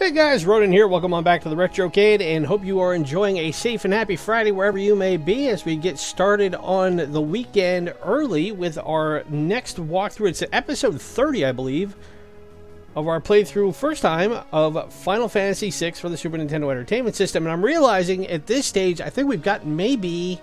Hey guys, Ronin here. Welcome on back to the Retrocade, and hope you are enjoying a safe and happy Friday wherever you may be as we get started on the weekend early with our next walkthrough. It's episode 30, I believe, of our playthrough, first time, of Final Fantasy VI for the Super Nintendo Entertainment System. And I'm realizing at this stage, I think we've got maybe,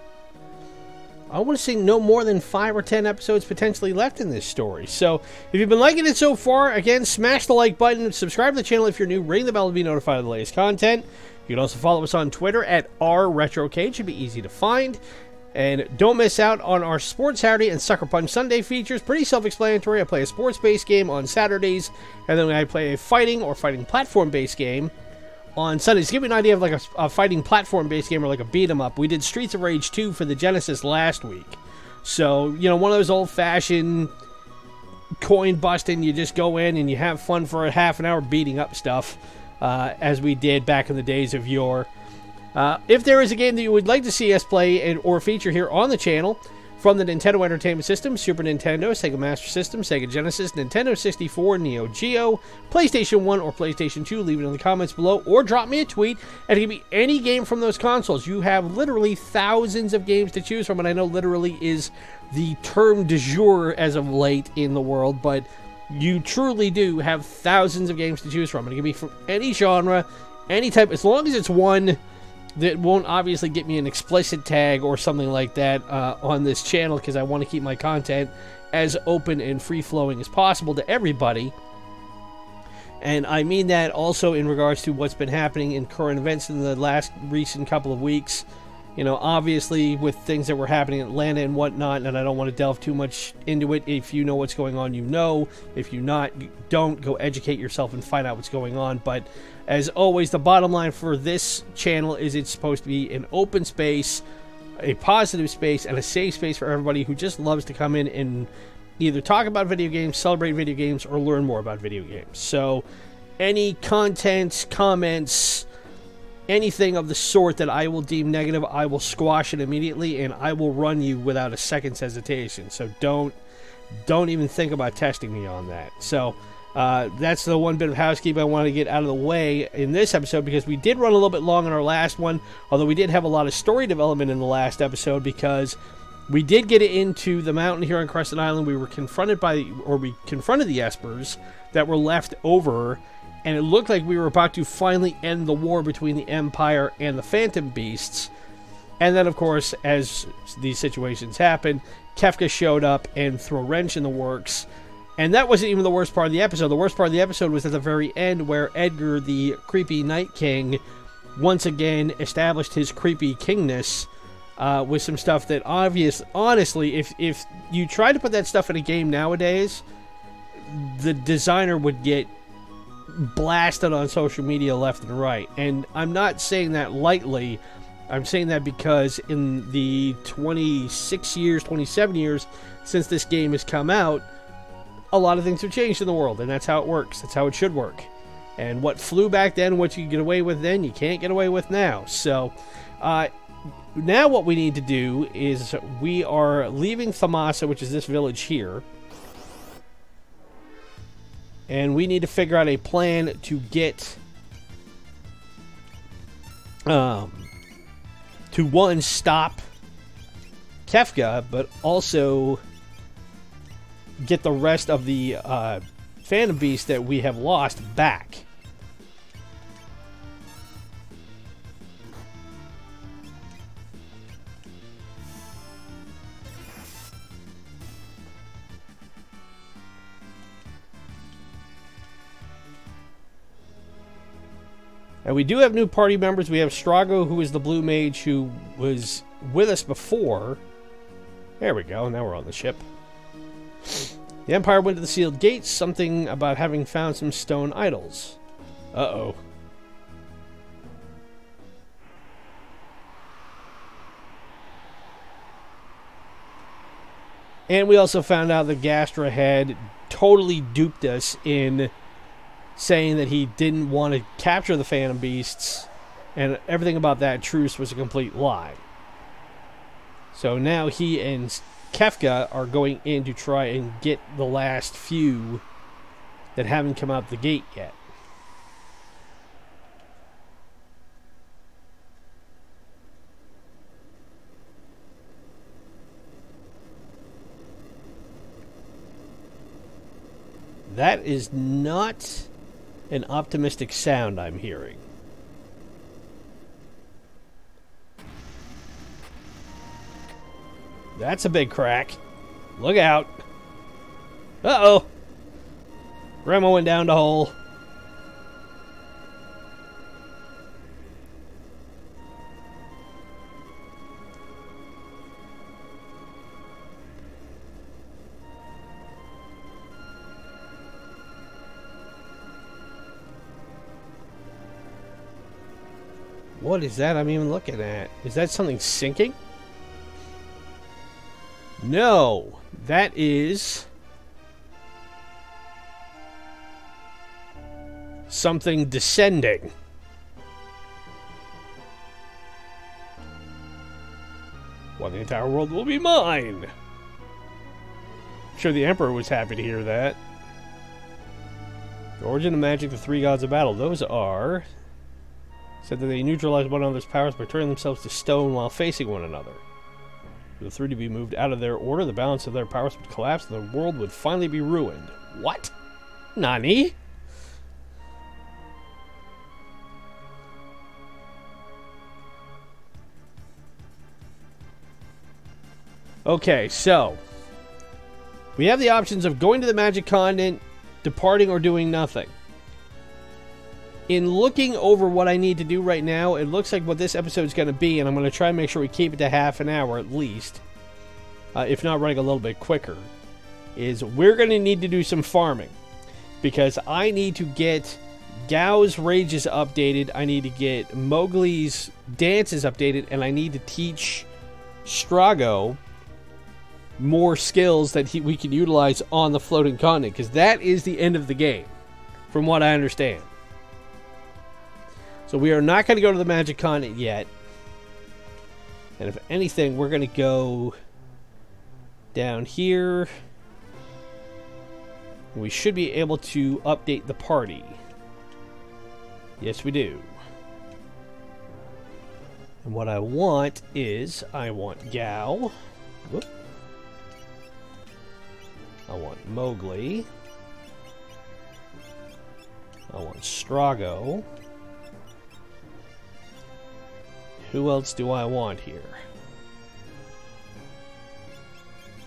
I want to say no more than 5 or 10 episodes potentially left in this story. So, if you've been liking it so far, again, smash the like button, subscribe to the channel if you're new, ring the bell to be notified of the latest content. You can also follow us on Twitter at @RRetrocade, should be easy to find. And don't miss out on our Sports Saturday and Sucker Punch Sunday features. Pretty self-explanatory. I play a sports-based game on Saturdays, and then I play a fighting or fighting platform-based game on Sundays. To give you an idea of like a fighting platform-based game or like a beat-em-up, we did Streets of Rage 2 for the Genesis last week. So, you know, one of those old-fashioned coin busting, you just go in and you have fun for a half an hour beating up stuff, as we did back in the days of yore. If there is a game that you would like to see us play or feature here on the channel from the Nintendo Entertainment System, Super Nintendo, Sega Master System, Sega Genesis, Nintendo 64, Neo-Geo, PlayStation 1, or PlayStation 2, leave it in the comments below, or drop me a tweet, and it can be any game from those consoles. You have literally thousands of games to choose from, and I know literally is the term du jour as of late in the world, but you truly do have thousands of games to choose from. And it can be from any genre, any type, as long as it's one that won't obviously get me an explicit tag or something like that on this channel, because I want to keep my content as open and free-flowing as possible to everybody. And I mean that also in regards to what's been happening in current events in the last recent couple of weeks. You know, obviously with things that were happening in Atlanta and whatnot, and I don't want to delve too much into it. If you know what's going on, you know. If you don't, go educate yourself and find out what's going on. But as always, the bottom line for this channel is it's supposed to be an open space, a positive space, and a safe space for everybody who just loves to come in and either talk about video games, celebrate video games, or learn more about video games. So any content, comments, anything of the sort that I will deem negative, I will squash it immediately, and I will run you without a second's hesitation. So don't even think about testing me on that. So that's the one bit of housekeeping I want to get out of the way in this episode, because we did run a little bit long in our last one, although we did have a lot of story development in the last episode, because we did get into the mountain here on Crescent Island. We were confronted we confronted the Espers that were left over, and it looked like we were about to finally end the war between the Empire and the Phantom Beasts. And then, of course, as these situations happen, Kefka showed up and threw a wrench in the works. And that wasn't even the worst part of the episode. The worst part of the episode was at the very end, where Edgar, the creepy Night King, once again established his creepy kingness with some stuff that honestly, if you try to put that stuff in a game nowadays, the designer would get blasted on social media left and right. And I'm not saying that lightly. I'm saying that because in the 26 years, 27 years since this game has come out, a lot of things have changed in the world, and that's how it works. That's how it should work. And what flew back then, what you could get away with then, you can't get away with now. So, now what we need to do is we are leaving Thamasa, which is this village here. And we need to figure out a plan to get to, one, stop Kefka, but also get the rest of the Phantom Beast that we have lost back. And we do have new party members. We have Strago, who is the blue mage who was with us before. There we go. Now we're on the ship. The Empire went to the sealed gates. Something about having found some stone idols. Uh-oh. And we also found out that Gastra had totally duped us in saying that he didn't want to capture the Phantom Beasts, and everything about that truce was a complete lie. So now he and Kefka are going in to try and get the last few that haven't come out the gate yet. That is not an optimistic sound I'm hearing. That's a big crack. Look out. Uh-oh. Grandma went down the hole. What is that I'm even looking at? Is that something sinking? No, that is something descending. Well, the entire world will be mine. I'm sure the Emperor was happy to hear that. The origin of magic, the three gods of battle. Those are... said that they neutralize one another's powers by turning themselves to stone while facing one another. For the three to be moved out of their order, the balance of their powers would collapse and the world would finally be ruined. What? Nani? Okay, so we have the options of going to the magic continent, departing, or doing nothing. In looking over what I need to do right now, it looks like what this episode is going to be, and I'm going to try and make sure we keep it to half an hour at least, if not running a little bit quicker, is we're going to need to do some farming. Because I need to get Gao's rages updated, I need to get Mowgli's dances updated, and I need to teach Strago more skills that we can utilize on the floating continent, because that is the end of the game, from what I understand. So we are not going to go to the magic continent yet. And if anything, we're going to go down here. We should be able to update the party. Yes, we do. And what I want is, I want Gao. Whoop. I want Mowgli. I want Strago. Who else do I want here?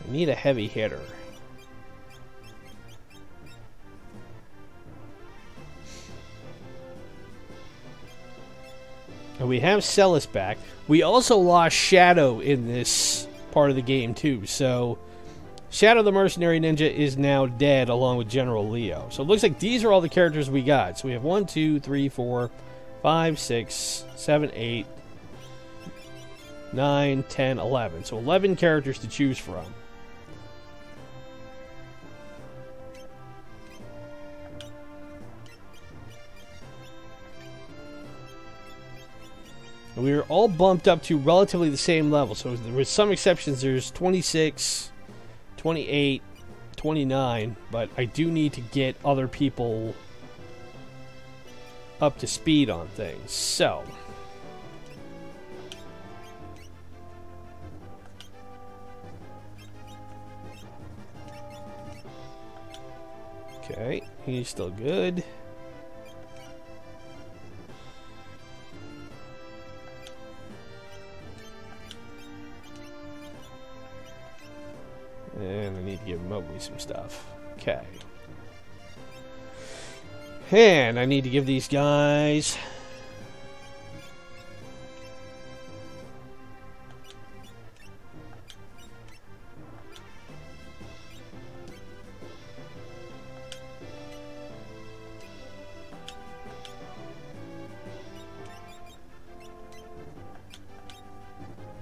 I need a heavy hitter. And we have Celis back. We also lost Shadow in this part of the game too, so Shadow the Mercenary Ninja is now dead along with General Leo. So it looks like these are all the characters we got. So we have 1, 2, 3, 4, 5, 6, 7, 8, 9, 10, 11. So 11 characters to choose from. And we are all bumped up to relatively the same level. So with some exceptions, there's 26, 28, 29. But I do need to get other people up to speed on things. So... okay, he's still good. And I need to give Mowgli some stuff. Okay. And I need to give these guys...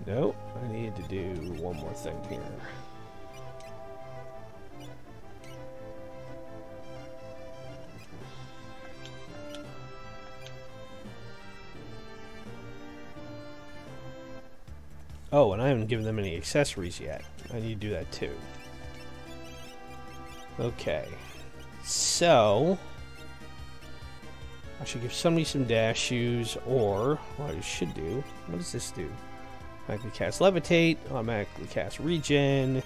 nope, I need to do one more thing here. Oh, and I haven't given them any accessories yet. I need to do that too. Okay. So... I should give somebody some dash shoes, or... what I should do... what does this do? Automatically cast Levitate, automatically cast Regen.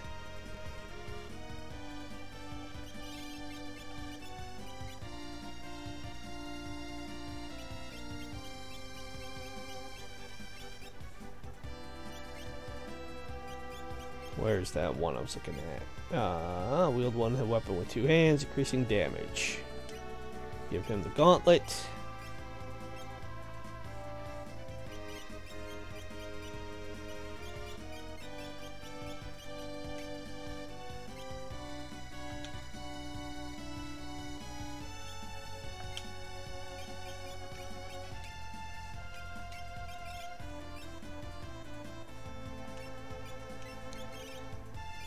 Where's that one I was looking at? Wield one weapon with 2 hands, increasing damage. Give him the gauntlet.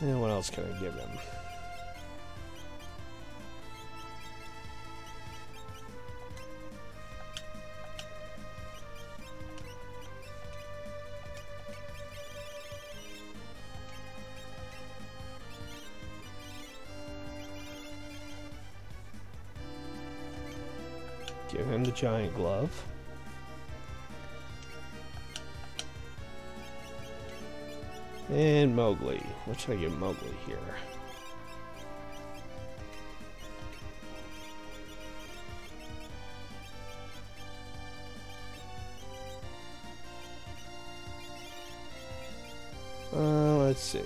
And what else can I give him? Give him the giant glove. And Mowgli. What should I give Mowgli here? Let's see.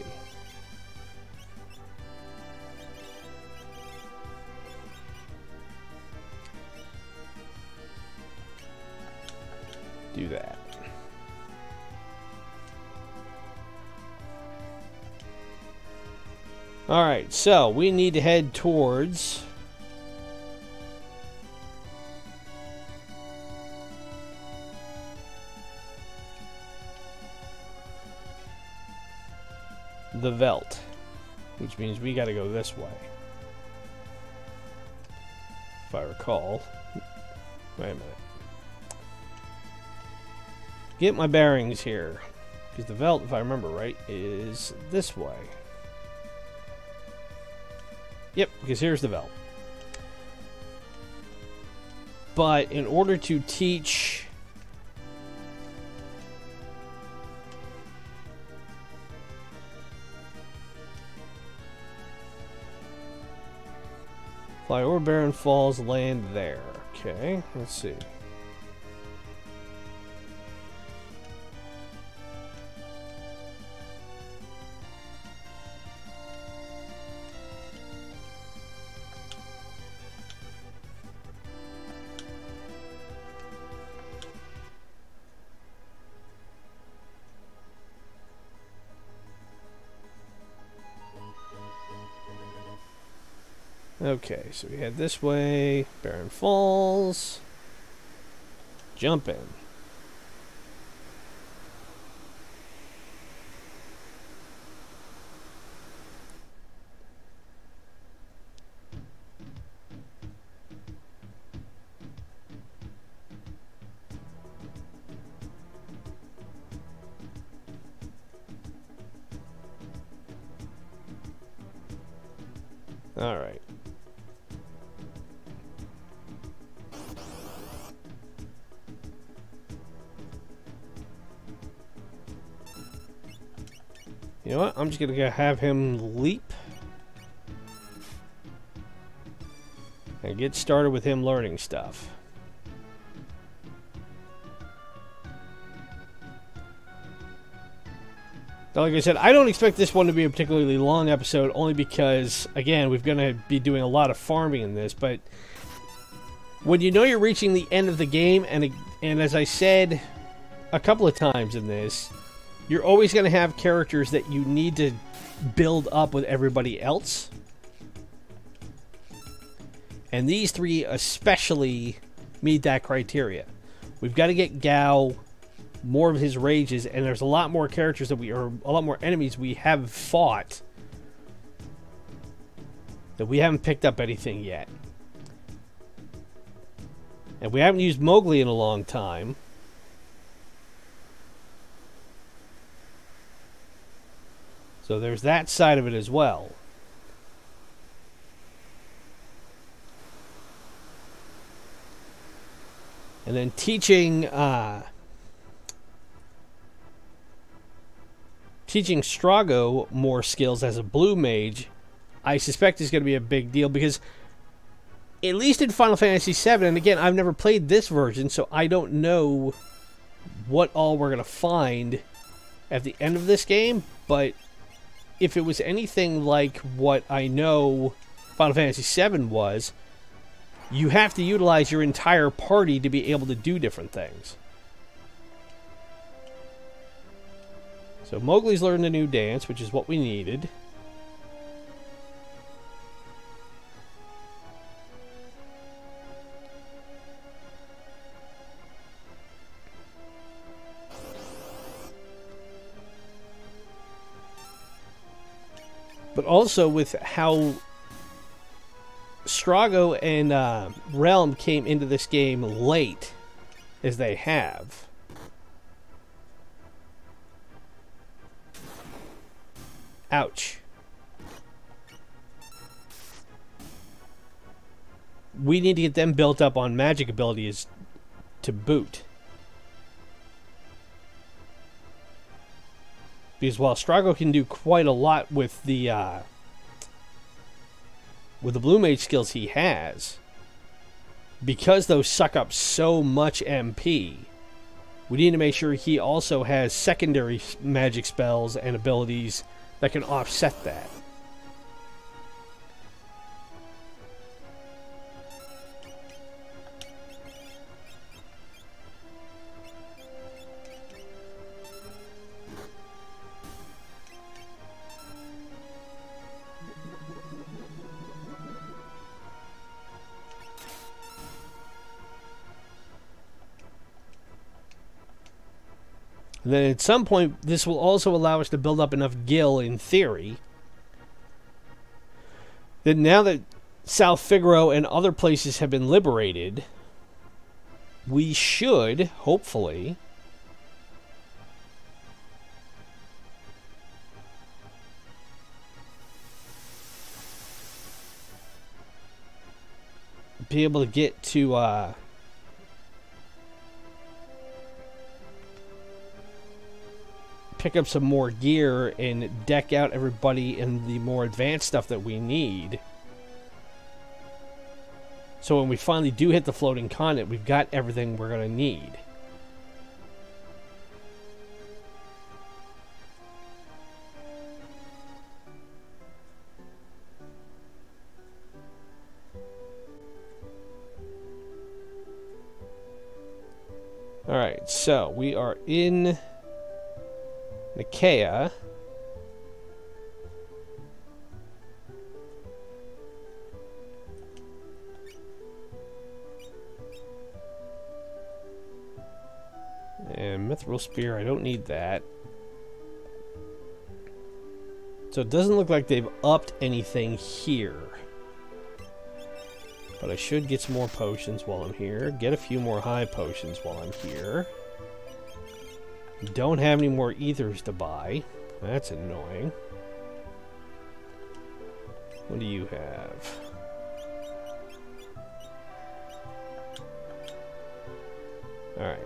Do that. Alright, so we need to head towards the Veldt, which means we gotta go this way. If I recall. Wait a minute. Get my bearings here. Because the Veldt, if I remember right, is this way. Yep, because here's the Veldt. But in order to teach fly over Barren Falls, land there. Okay, let's see. Okay, so we head this way, Barren Falls, jump in. All right. You know what? I'm just going to have him leap and get started with him learning stuff. Now, like I said, I don't expect this one to be a particularly long episode, only because, again, we're going to be doing a lot of farming in this, but when you know you're reaching the end of the game, and as I said a couple of times in this, you're always going to have characters that you need to build up with everybody else. And these three especially meet that criteria. We've got to get Gao more of his rages, and there's a lot more characters that a lot more enemies we have fought that we haven't picked up anything yet. And we haven't used Mowgli in a long time. So there's that side of it as well. And then teaching Strago more skills as a blue mage, I suspect is going to be a big deal, because at least in Final Fantasy VII, and again, I've never played this version, so I don't know what all we're going to find at the end of this game, but if it was anything like what I know Final Fantasy VII was, you have to utilize your entire party to be able to do different things. So Mowgli's learned a new dance, which is what we needed. But also with how Strago and Realm came into this game late as they have. Ouch. We need to get them built up on magic abilities to boot. Because while Strago can do quite a lot with the Blue Mage skills he has, because those suck up so much MP, we need to make sure he also has secondary magic spells and abilities that can offset that. And then at some point, this will also allow us to build up enough gil, in theory, that now that South Figaro and other places have been liberated, we should, hopefully, be able to get to pick up some more gear and deck out everybody in the more advanced stuff that we need. So when we finally do hit the floating continent, we've got everything we're going to need. Alright, so we are in Nicaea. And Mithril Spear, I don't need that. So it doesn't look like they've upped anything here. But I should get some more potions while I'm here. Get a few more high potions while I'm here. Don't have any more ethers to buy. That's annoying. What do you have? Alright.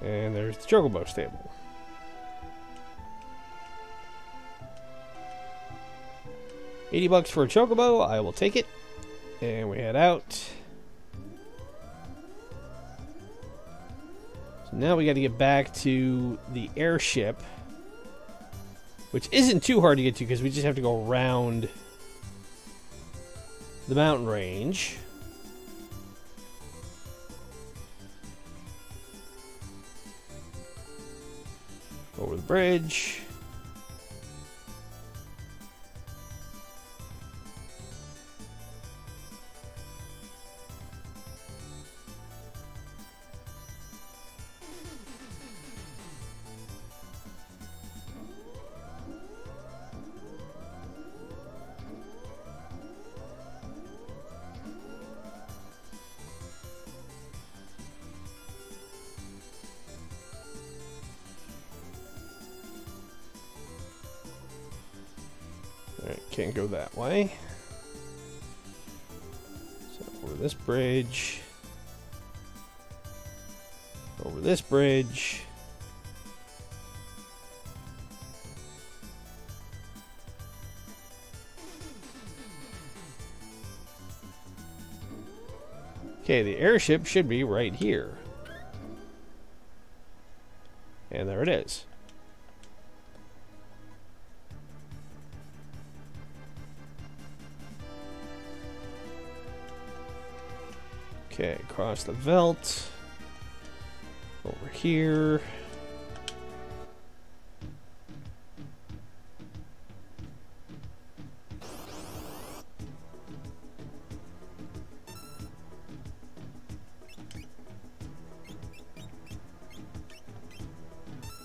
And there's the Chocobo stable. $80 for a Chocobo, I will take it. And we head out. So now we got to get back to the airship, which isn't too hard to get to because we just have to go around the mountain range. Over the bridge. Can't go that way. So over this bridge. Over over this bridge. Okay, the airship should be right here. And there it is. Okay, across the veldt. Over here.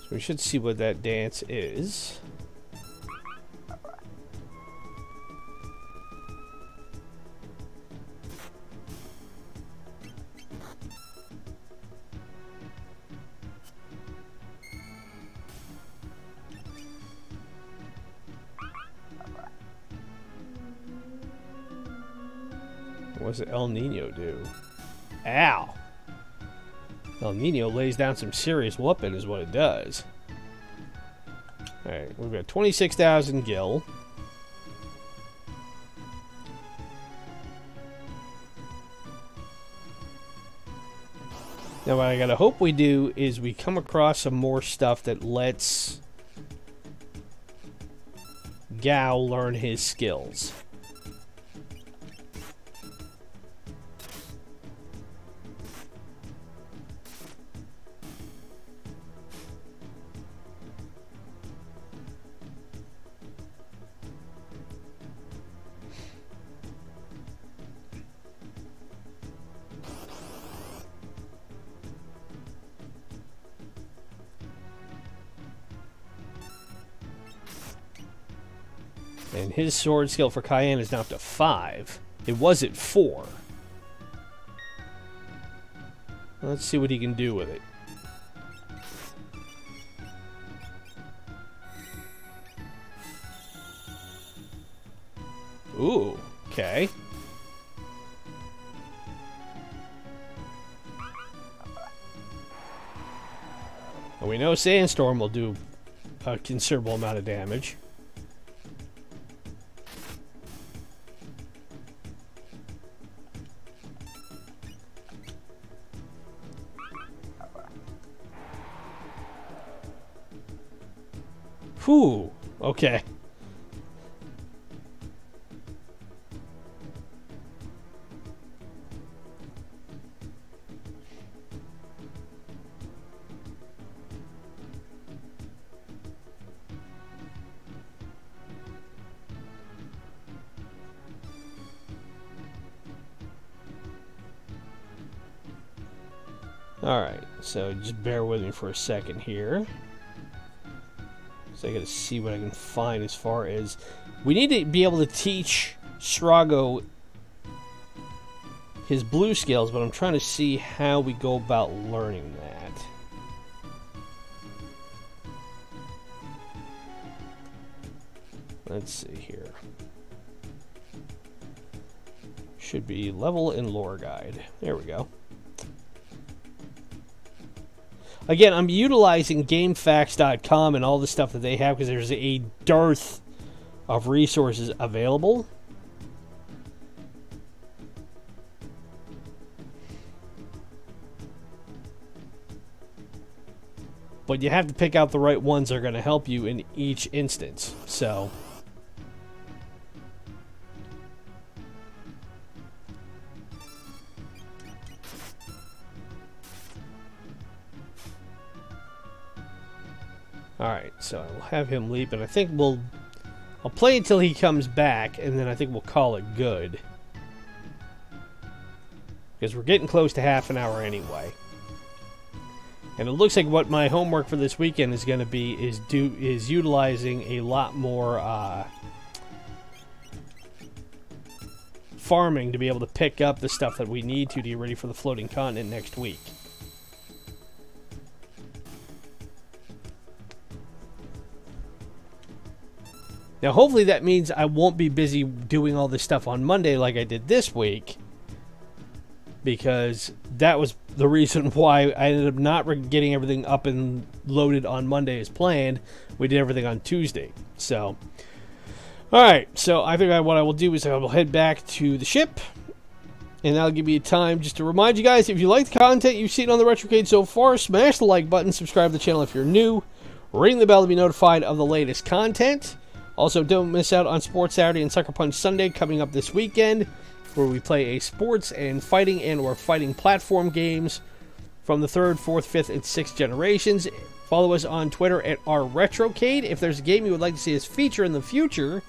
So we should see what that dance is. What does El Nino do? Ow! El Nino lays down some serious whooping is what it does. Alright, we've got 26,000 gil. Now what I gotta hope we do is we come across some more stuff that lets Gao learn his skills. And his sword skill for Cayenne is now up to 5. It was at 4. Let's see what he can do with it. Ooh, okay. And we know Sandstorm will do a considerable amount of damage. Whew, okay. Alright, so just bear with me for a second here. So I gotta see what I can find as far as... We need to be able to teach Srago his blue skills, but I'm trying to see how we go about learning that. Let's see here. Should be level and lore guide. There we go. Again, I'm utilizing GameFAQs.com and all the stuff that they have because there's a dearth of resources available. But you have to pick out the right ones that are going to help you in each instance. So... Alright, so I'll have him leap, and I think I'll play until he comes back, and then I think we'll call it good. Because we're getting close to half an hour anyway. And it looks like what my homework for this weekend is going to be is utilizing a lot more farming to be able to pick up the stuff that we need to get ready for the floating continent next week. Now, hopefully that means I won't be busy doing all this stuff on Monday like I did this week. because that was the reason why I ended up not getting everything up and loaded on Monday as planned. We did everything on Tuesday. So, alright, so I think what I will do is I will head back to the ship, and that'll give me time just to remind you guys, if you like the content you've seen on the Retrocade so far, smash the like button, subscribe to the channel if you're new, ring the bell to be notified of the latest content. Also, don't miss out on Sports Saturday and Sucker Punch Sunday coming up this weekend, where we play a sports and or fighting platform games from the 3rd, 4th, 5th, and 6th generations. Follow us on Twitter at @RetroCade. If there's a game you would like to see us feature in the future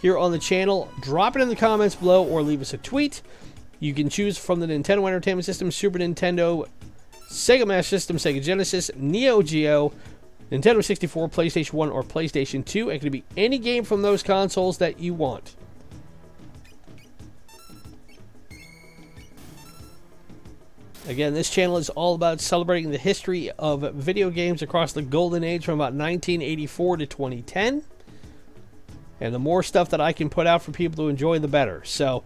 here on the channel, drop it in the comments below or leave us a tweet. You can choose from the Nintendo Entertainment System, Super Nintendo, Sega Master System, Sega Genesis, Neo-Geo, Nintendo 64, PlayStation 1, or PlayStation 2. It could be any game from those consoles that you want. Again, this channel is all about celebrating the history of video games across the golden age from about 1984 to 2010. And the more stuff that I can put out for people to enjoy, the better. So,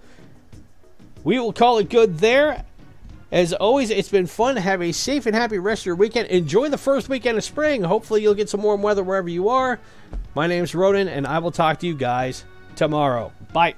we will call it good there. As always, it's been fun. Have a safe and happy rest of your weekend. Enjoy the first weekend of spring. Hopefully, you'll get some warm weather wherever you are. My name's Ronin, and I will talk to you guys tomorrow. Bye.